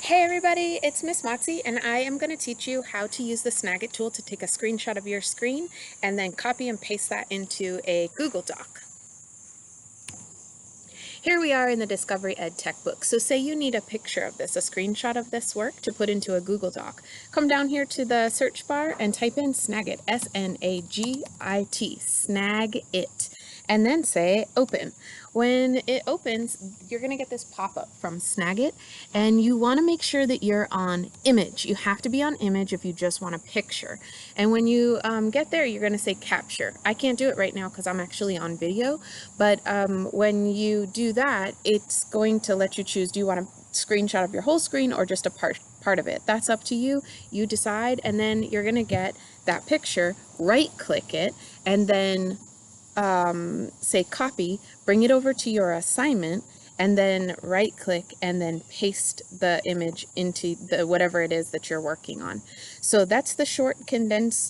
Hey everybody, it's Miss Moxie and I am going to teach you how to use the Snag It tool to take a screenshot of your screen and then copy and paste that into a Google Doc. Here we are in the Discovery Ed Tech book. So say you need a picture of this, a screenshot of this work to put into a Google Doc. Come down here to the search bar and type in Snagit, S-N-A-G-I-T, Snag It, and then say open. When it opens, you're going to get this pop-up from Snagit, and you want to make sure that you're on image. You have to be on image if you just want a picture. And when you get there, you're going to say capture. I can't do it right now because I'm actually on video, but when you do that, it's going to let you choose, do you want a screenshot of your whole screen or just a part of it? That's up to you. You decide, and then you're going to get that picture, right-click it, and then say copy, bring it over to your assignment, and then right click and then paste the image into the whatever it is that you're working on. So that's the short condensed